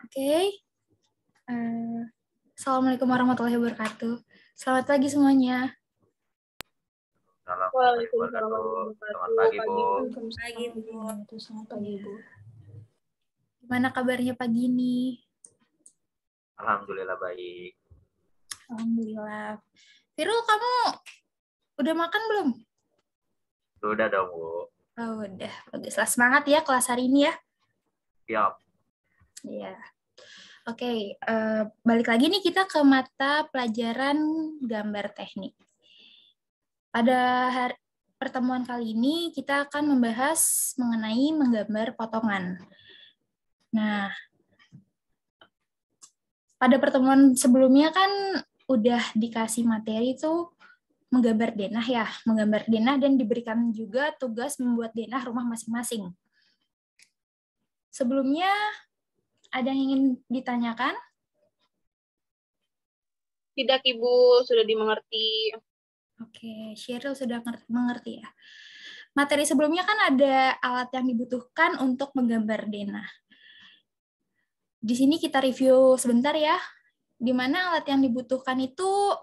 Oke. Assalamualaikum warahmatullahi wabarakatuh. Selamat pagi semuanya. Waalaikumsalam Selamat warahmatullahi pagi, Bu. wabarakatuh. Pagi, Bu. Selamat pagi, Bu. Gimana kabarnya pagi ini? Alhamdulillah baik. Alhamdulillah. Virul, kamu udah makan belum? Sudah dong, Bu. Oh, udah. Baguslah. Semangat ya kelas hari ini ya. Siap. Iya. Oke, balik lagi nih kita ke mata pelajaran gambar teknik. Pada pertemuan kali ini kita akan membahas mengenai menggambar potongan. Nah, pada pertemuan sebelumnya kan udah dikasih materi tuh menggambar denah ya, menggambar denah dan diberikan juga tugas membuat denah rumah masing-masing. Sebelumnya ada yang ingin ditanyakan? Tidak, Ibu, sudah dimengerti. Oke, Sheryl sudah mengerti ya. Materi sebelumnya kan ada alat yang dibutuhkan untuk menggambar denah. Di sini kita review sebentar ya, di mana alat yang dibutuhkan itu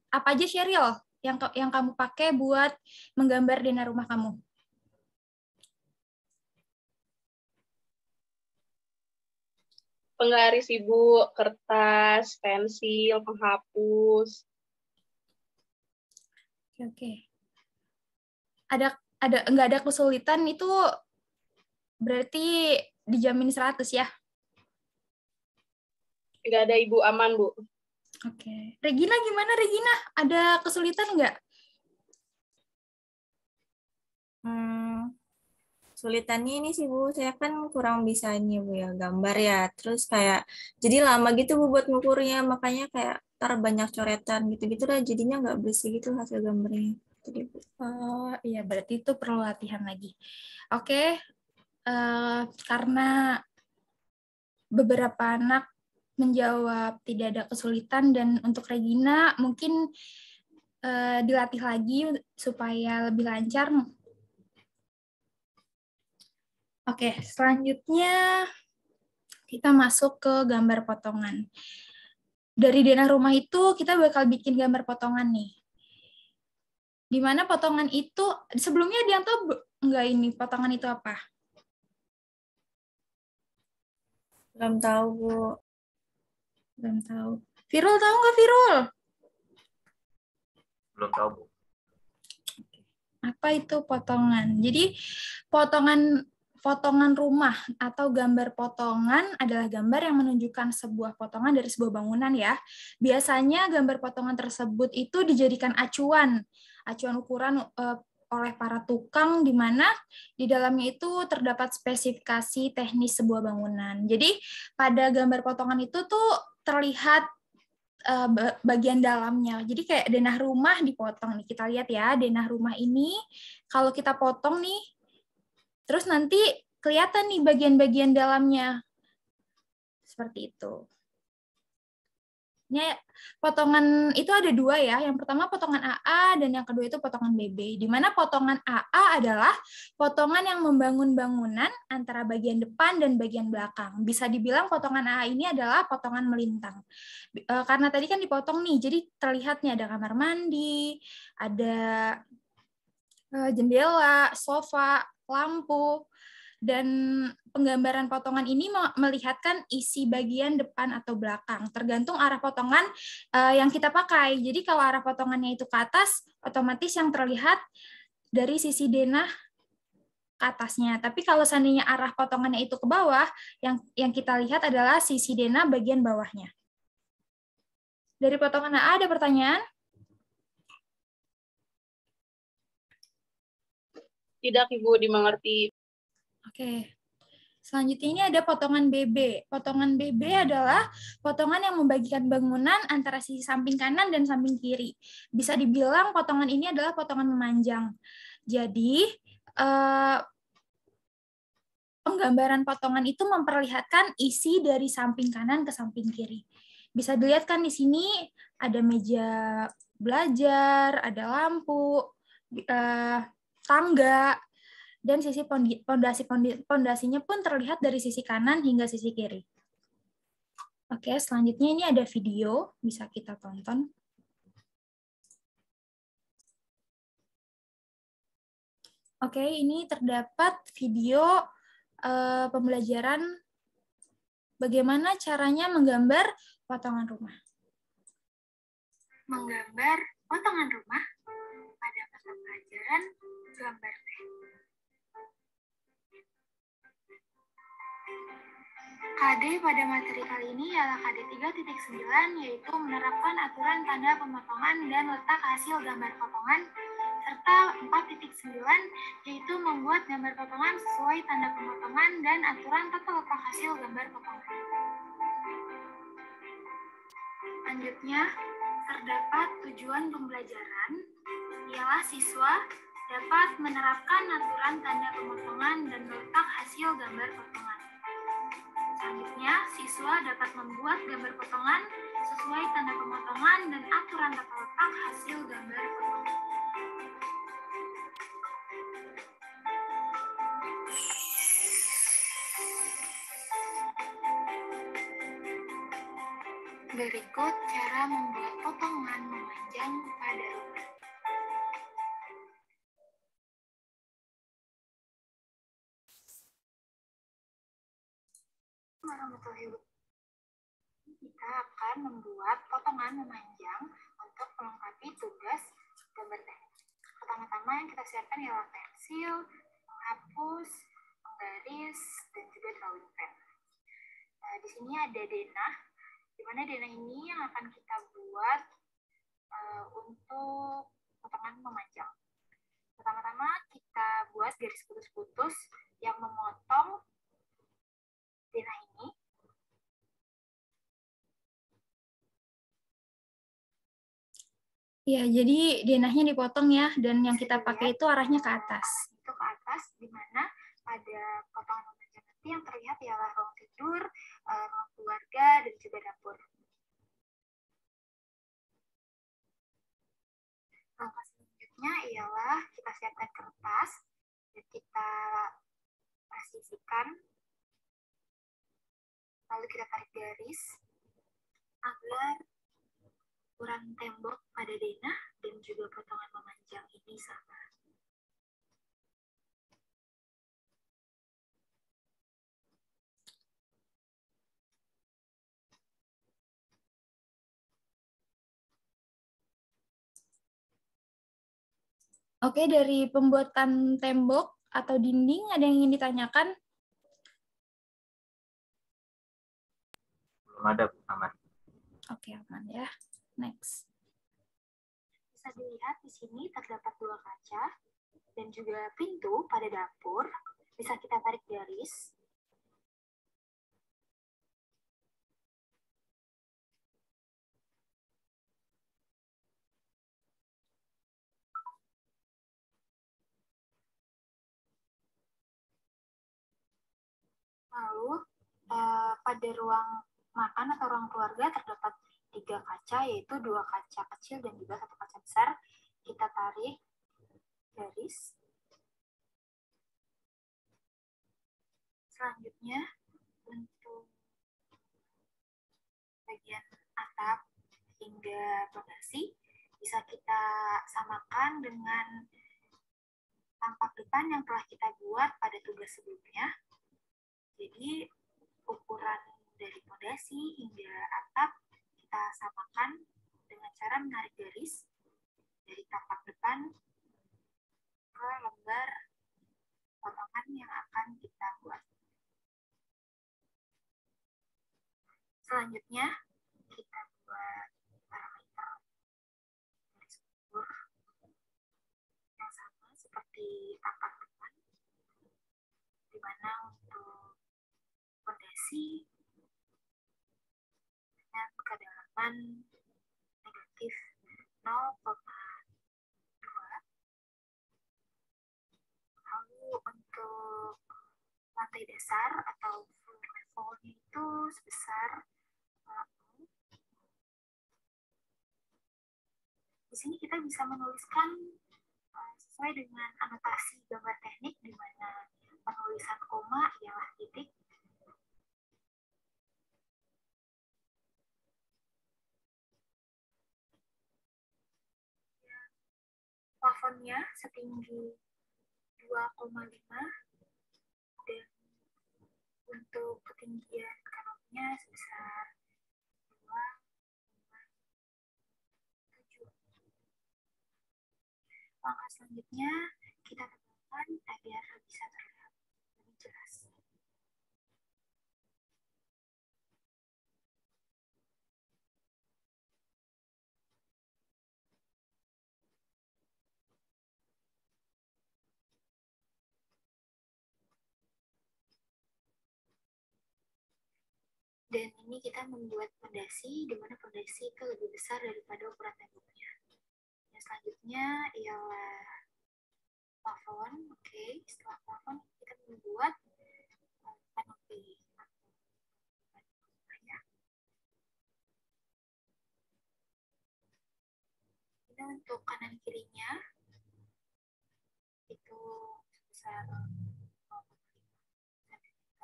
apa aja, Sheryl, yang kamu pakai buat menggambar denah rumah kamu? Penggaris, Ibu, kertas, pensil, penghapus. Oke. Nggak ada kesulitan itu berarti dijamin 100 ya? Nggak ada, Ibu, aman, Bu. Oke. Regina gimana, Regina? Ada kesulitan nggak? Sulitannya ini sih Bu, saya kan kurang bisa ini Bu ya, gambar ya. Terus kayak jadi lama gitu Bu buat ngukurnya, makanya kayak ntar banyak coretan gitu-gitu lah, jadinya nggak bersih gitu hasil gambarnya. Jadi Bu. Oh iya, berarti itu perlu latihan lagi. Oke, karena beberapa anak menjawab tidak ada kesulitan dan untuk Regina mungkin dilatih lagi supaya lebih lancar. Oke, selanjutnya kita masuk ke gambar potongan. Dari denah rumah itu kita bakal bikin gambar potongan nih. Di mana potongan itu, sebelumnya ada yang tahu nggak ini potongan itu apa? Belum tahu Bu. Belum tahu. Virul tahu nggak, Virul? Belum tahu, Bu. Apa itu potongan? Jadi potongan rumah atau gambar potongan adalah gambar yang menunjukkan sebuah potongan dari sebuah bangunan ya. Biasanya gambar potongan tersebut itu dijadikan acuan ukuran oleh para tukang di mana di dalamnya itu terdapat spesifikasi teknis sebuah bangunan. Jadi pada gambar potongan itu tuh terlihat bagian dalamnya. Jadi kayak denah rumah dipotong nih. Kita lihat ya, denah rumah ini kalau kita potong nih, terus nanti kelihatan nih bagian-bagian dalamnya. Seperti itu. Ini potongan itu ada dua ya. Yang pertama potongan AA dan yang kedua itu potongan BB. Di mana potongan AA adalah potongan yang membangun bangunan antara bagian depan dan bagian belakang. Bisa dibilang potongan AA ini adalah potongan melintang. Karena tadi kan dipotong nih, jadi terlihat nih ada kamar mandi, ada jendela, sofa, lampu. Dan penggambaran potongan ini melihatkan isi bagian depan atau belakang, tergantung arah potongan yang kita pakai. Jadi kalau arah potongannya itu ke atas, otomatis yang terlihat dari sisi denah ke atasnya. Tapi kalau seandainya arah potongannya itu ke bawah, yang kita lihat adalah sisi denah bagian bawahnya. Dari potongan A ada pertanyaan? Tidak, Ibu, dimengerti. Oke. Selanjutnya ini ada potongan BB. Potongan BB adalah potongan yang membagikan bangunan antara sisi samping kanan dan samping kiri. Bisa dibilang potongan ini adalah potongan memanjang. Jadi, penggambaran potongan itu memperlihatkan isi dari samping kanan ke samping kiri. Bisa dilihat kan di sini ada meja belajar, ada lampu, tangga, dan sisi pondasinya pun terlihat dari sisi kanan hingga sisi kiri. Oke, selanjutnya ini ada video, bisa kita tonton. Oke, ini terdapat video pembelajaran bagaimana caranya menggambar potongan rumah. Menggambar potongan rumah pada mata pelajaran gambar teknik. KD pada materi kali ini ialah KD 3.9, yaitu menerapkan aturan tanda pemotongan dan letak hasil gambar potongan, serta 4.9, yaitu membuat gambar potongan sesuai tanda pemotongan dan aturan tata letak hasil gambar potongan. Selanjutnya, terdapat tujuan pembelajaran, ialah siswa dapat menerapkan aturan tanda pemotongan dan letak hasil gambar potongan. Selanjutnya, siswa dapat membuat gambar potongan sesuai tanda pemotongan dan aturan tata letak hasil gambar potongan. Berikut cara membuat potongan memanjang pada rumah. Kita akan membuat potongan memanjang untuk melengkapi tugas gambar teknik. Pertama-tama yang kita siapkan ialah pensil, penghapus, penggaris, dan juga drawing pen. Di sini ada denah, di mana denah ini yang akan kita buat untuk potongan memanjang. Pertama-tama kita buat garis putus-putus yang memotong denah ini. Ya, jadi denahnya dipotong ya, dan yang kita pakai itu arahnya ke atas. Itu ke atas, di mana pada potongan memanjang nanti yang terlihat ialah ruang tidur, ruang keluarga, dan juga dapur. Langkah selanjutnya ialah kita siapkan kertas, dan kita presisikan, lalu kita tarik garis, agar ukuran tembok pada denah dan juga potongan memanjang ini sama. Oke, dari pembuatan tembok atau dinding, ada yang ingin ditanyakan? Belum ada, Bu. Aman. Oke, aman ya. Next. Bisa dilihat di sini terdapat 2 kaca dan juga pintu pada dapur. Bisa kita tarik garis. Lalu pada ruang makan atau ruang keluarga terdapat 3 kaca, yaitu 2 kaca kecil dan juga 1 kaca besar. Kita tarik garis. Selanjutnya, untuk bagian atap hingga pondasi bisa kita samakan dengan tampak depan yang telah kita buat pada tugas sebelumnya. Jadi, ukuran dari pondasi hingga atap kita samakan dengan cara menarik garis dari tampak depan ke lembar potongan yang akan kita buat. Selanjutnya, kita buat parameter garis ukur yang sama seperti tampak depan, di mana untuk pondasi dengan kedalaman negatif 0,2. Lalu untuk lantai dasar atau floor level itu sebesar 0. Di sini kita bisa menuliskan sesuai dengan anotasi gambar teknik, di mana penulisan koma ialah titik. depannya setinggi 2,5 dan untuk ketinggian kanopinya sebesar 2,7. Langkah selanjutnya kita tebalkan agar bisa terlihat lebih jelas. Dan ini kita membuat fondasi, di mana fondasi itu lebih besar daripada ukuran temboknya. Yang selanjutnya ialah plafon. Oke, setelah plafon kita membuat kanopi. Ini untuk kanan kirinya itu sebesar 0,5 cm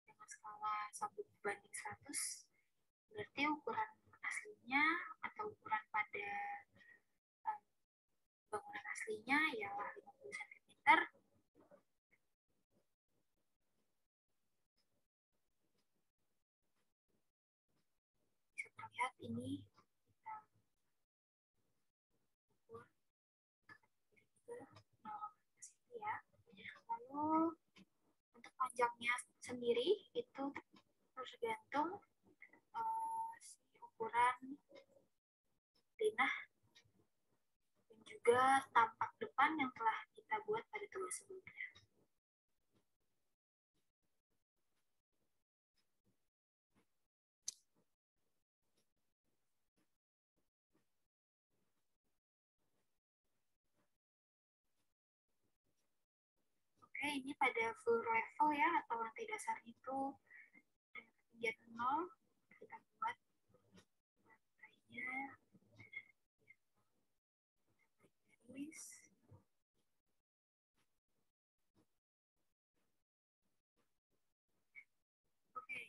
dengan skala 1:100. Berarti ukuran aslinya atau ukuran pada bangunan aslinya ialah 50 cm. Bisa terlihat ini kita ukur ke 0,5 cm ya. Lalu untuk panjangnya sendiri itu tergantung ukuran denah dan juga tampak depan yang telah kita buat pada tugas sebelumnya. Oke, ini pada floor level ya, atau lantai dasar itu dengan ketinggian 0, kita buat lantainya garis. Oke.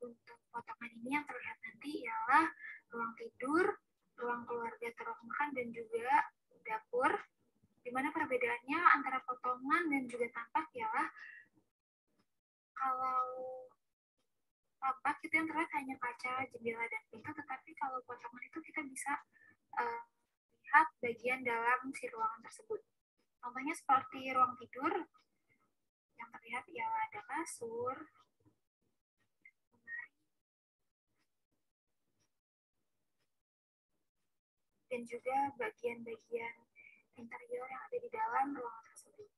Untuk potongan ini yang terlihat nanti ialah ruang tidur, ruang keluarga atau ruang makan, dan juga dapur. Di mana perbedaannya antara potongan dan juga tampak ialah kalau tampak itu yang terlihat hanya kaca, jendela, dan pintu, tetapi kalau potongan itu kita bisa lihat bagian dalam si ruangan tersebut. Contohnya seperti ruang tidur, yang terlihat ialah ada kasur, dan juga bagian-bagian interior yang ada di dalam ruangan tersebut.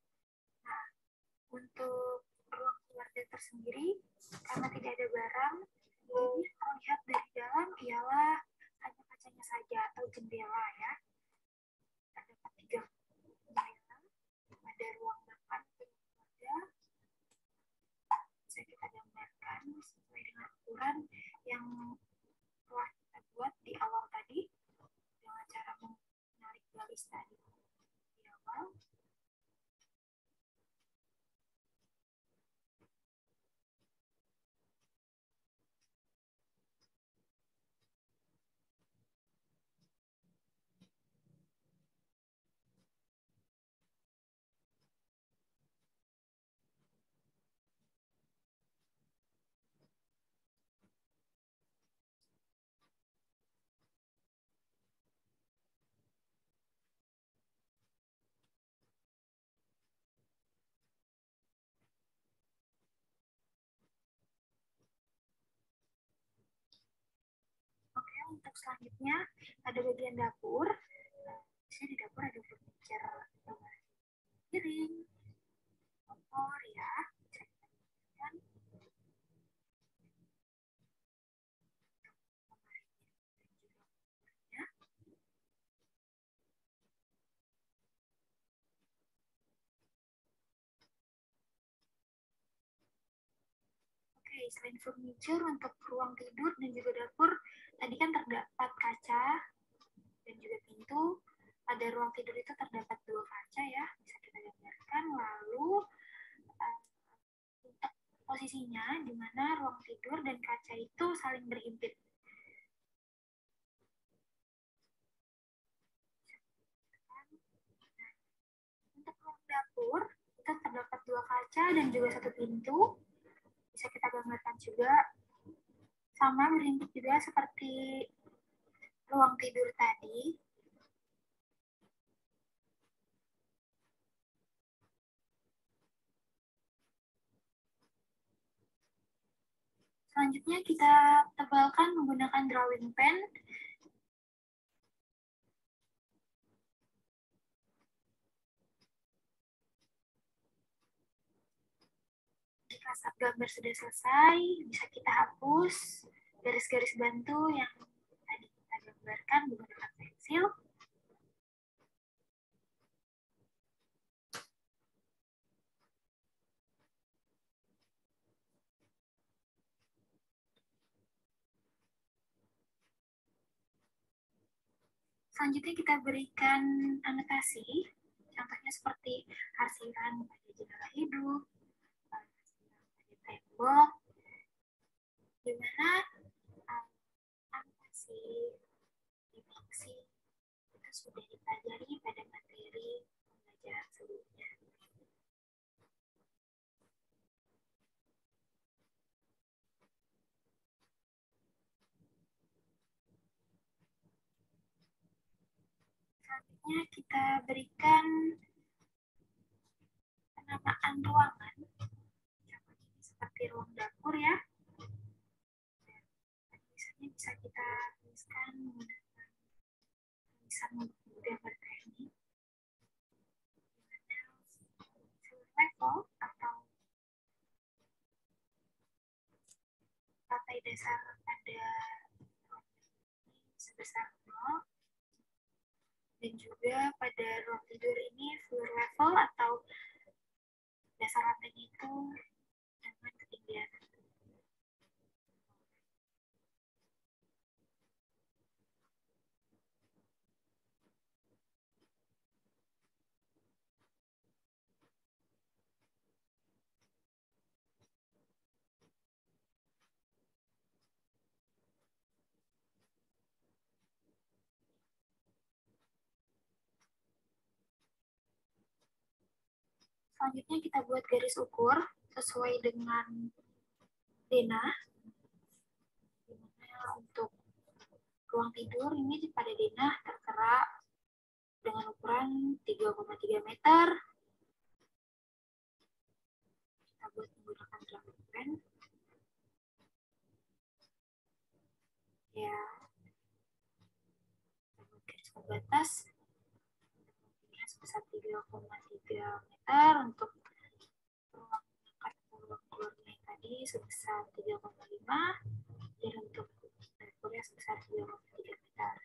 Nah, untuk ruang keluarga tersendiri, karena tidak ada barang, jadi yang terlihat dari dalam ialah hanya kacanya saja atau jendela ya. Terdapat 3 jendela, ada ruang makan keluarga. Bisa kita gambarkan sesuai dengan ukuran yang telah kita buat di awal tadi dengan cara menarik garis tadi di awal. Oke, untuk selanjutnya ada bagian dapur. Biasanya di dapur ada furniture piring, kompor ya. Bisa kita gunakan. Oke, selain furniture, untuk ruang tidur dan juga dapur, tadi kan terdapat kaca dan juga pintu. Pada ruang tidur itu terdapat 2 kaca ya, bisa kita gambarkan. Lalu untuk posisinya di mana ruang tidur dan kaca itu saling berhimpit. dapur, itu terdapat 2 kaca dan juga 1 pintu. Bisa kita gambarkan juga. Sama berbentuk juga seperti ruang tidur tadi. Selanjutnya kita tebalkan menggunakan drawing pen. Jika saat gambar sudah selesai, bisa kita hapus garis-garis bantu yang tadi kita gambarkan menggunakan pensil. Selanjutnya kita berikan anotasi, contohnya seperti arsiran pada jendela hidup, pada tembok, di mana anotasi dimensi itu sudah dipelajari pada materi pembelajaran sebelumnya. Selanjutnya kita berikan penamaan ruangan, contohnya seperti ruang dapur ya. Dan misalnya bisa kita tuliskan menggunakan tulisan gambar teknik, level atau lantai dasar pada ruang ini sebesar 0, dan juga pada ruang tidur ini floor level atau dasar lantainya itu dengan ketinggian. Selanjutnya kita buat garis ukur sesuai dengan denah. Dimana untuk ruang tidur ini pada denah tertera dengan ukuran 3,3 meter. Kita buat menggunakan drawing pen. Ya, kita buat garis pembatas sebesar 3,3 meter untuk ruang keluarnya tadi sebesar 3,5 dan untuk dapurnya sebesar 3,3 meter.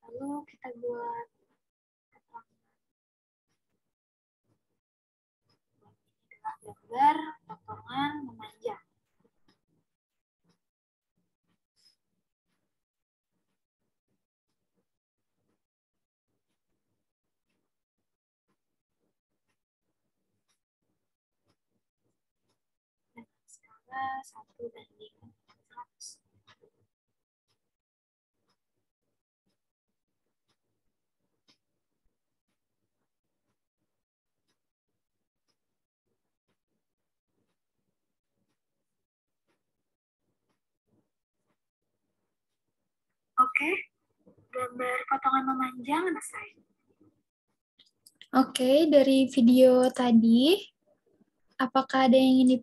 Lalu kita buat keterangan. Ini adalah gambar potongan memanjang. Dengan skala 1:100. Oke, gambar potongan memanjang selesai. Oke, dari video tadi, apakah ada yang ingin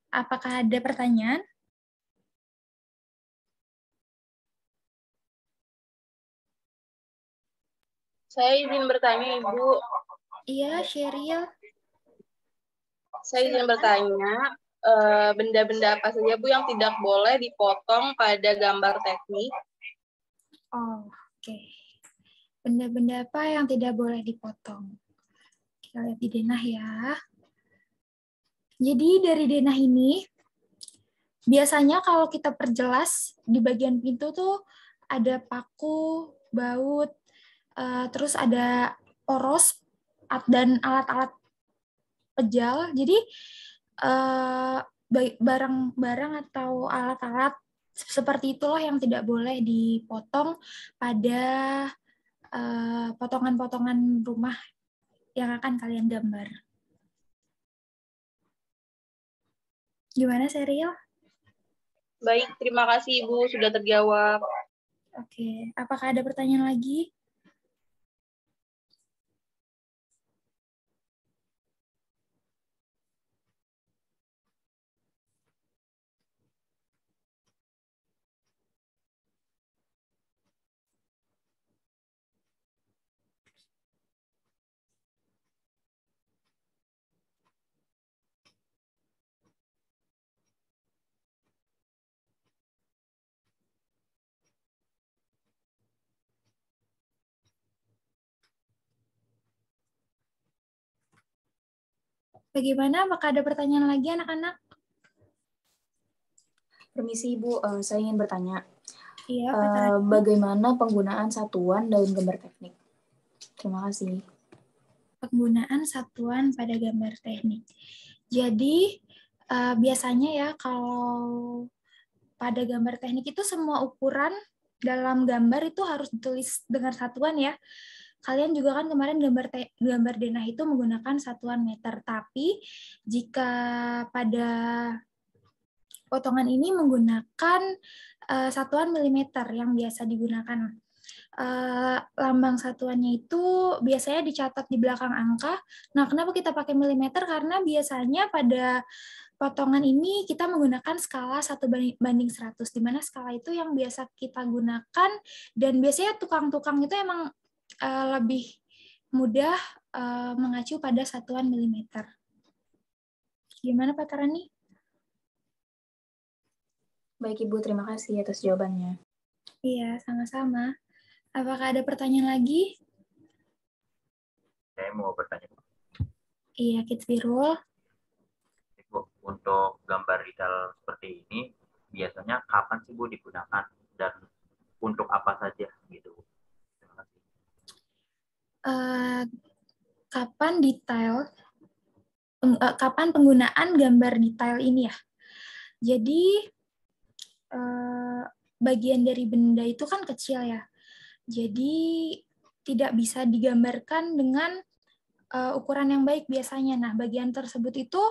apakah ada pertanyaan? Saya izin bertanya, Ibu. Iya, Sheryl. Saya izin bertanya, benda-benda apa saja, Bu, yang tidak boleh dipotong pada gambar teknik? Oh, oke. Benda-benda apa yang tidak boleh dipotong? Kita lihat di denah ya. Jadi dari denah ini, biasanya kalau kita perjelas, di bagian pintu tuh ada paku, baut, terus ada poros, dan alat-alat pejal. Jadi barang-barang atau alat-alat seperti itulah yang tidak boleh dipotong pada potongan-potongan rumah yang akan kalian gambar. Gimana, Serial? Baik, terima kasih Ibu sudah terjawab. Oke, apakah ada pertanyaan lagi? Bagaimana? Apakah ada pertanyaan lagi, anak-anak? Permisi Ibu, saya ingin bertanya. Iya, Pak Tarani. Bagaimana penggunaan satuan dalam gambar teknik? Terima kasih. Penggunaan satuan pada gambar teknik. Jadi, biasanya ya kalau pada gambar teknik itu semua ukuran dalam gambar itu harus ditulis dengan satuan ya. Kalian juga kan kemarin gambar denah itu menggunakan satuan meter, tapi jika pada potongan ini menggunakan satuan milimeter yang biasa digunakan. Lambang satuannya itu biasanya dicatat di belakang angka. Nah, kenapa kita pakai milimeter? Karena biasanya pada potongan ini kita menggunakan skala 1:100, di mana skala itu yang biasa kita gunakan, dan biasanya tukang-tukang itu emang lebih mudah mengacu pada satuan milimeter. Gimana Pak Tarani? Baik Ibu, terima kasih atas jawabannya. Iya, sama-sama. Apakah ada pertanyaan lagi? Saya mau bertanya, Iya, Kids Birul. Bu, untuk gambar detail seperti ini, biasanya kapan sih Bu digunakan dan untuk apa saja gitu? Terima kasih. Kapan penggunaan gambar detail ini ya? Jadi bagian dari benda itu kan kecil ya. Jadi tidak bisa digambarkan dengan ukuran yang baik biasanya. Nah, bagian tersebut itu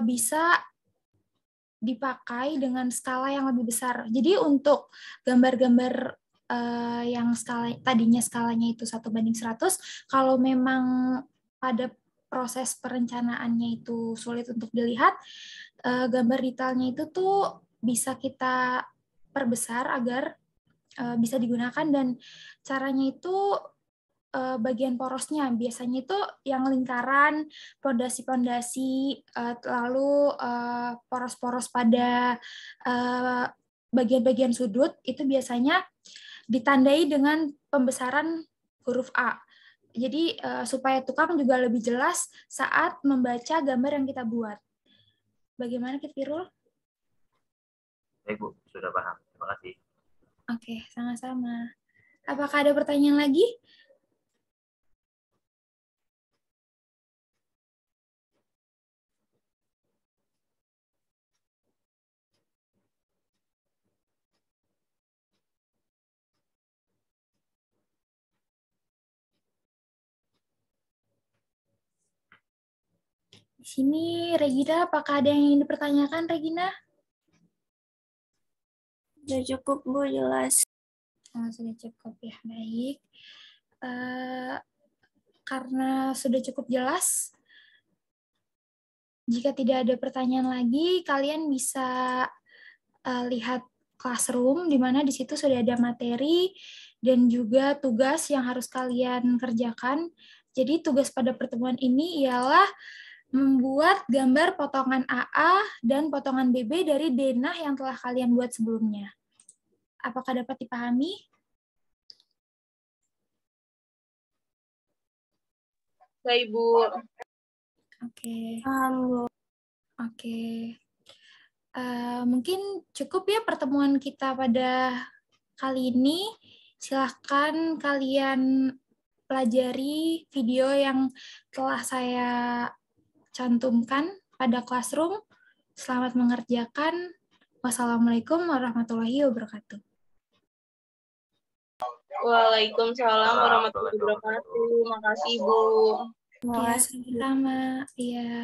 bisa dipakai dengan skala yang lebih besar. Jadi untuk gambar-gambar yang tadinya skalanya itu 1:100, kalau memang pada proses perencanaannya itu sulit untuk dilihat, gambar detailnya itu tuh bisa kita perbesar agar bisa digunakan, dan caranya itu bagian porosnya biasanya itu yang lingkaran, pondasi-pondasi, lalu poros-poros pada bagian-bagian sudut itu biasanya ditandai dengan pembesaran huruf A. Jadi supaya tukang juga lebih jelas saat membaca gambar yang kita buat. Bagaimana Kit Firul? Baik Bu, sudah paham. Terima kasih. Oke, sama-sama. Apakah ada pertanyaan lagi? Di sini, Regina, apakah ada yang ingin dipertanyakan, Regina? Sudah cukup, Bu, jelas. Sudah cukup ya, baik. Karena sudah cukup jelas, jika tidak ada pertanyaan lagi, kalian bisa lihat Classroom, di mana di situ sudah ada materi dan juga tugas yang harus kalian kerjakan. Jadi tugas pada pertemuan ini ialah membuat gambar potongan AA dan potongan BB dari denah yang telah kalian buat sebelumnya. Apakah dapat dipahami? Baik, Ibu. Oke. Paham, Bu. Oke. Mungkin cukup ya pertemuan kita pada kali ini. Silahkan kalian pelajari video yang telah saya cantumkan pada Classroom. Selamat mengerjakan. Wassalamualaikum warahmatullahi wabarakatuh. Waalaikumsalam warahmatullahi wabarakatuh. Makasih, Bu. Terima Ya, kasih. sama. Iya.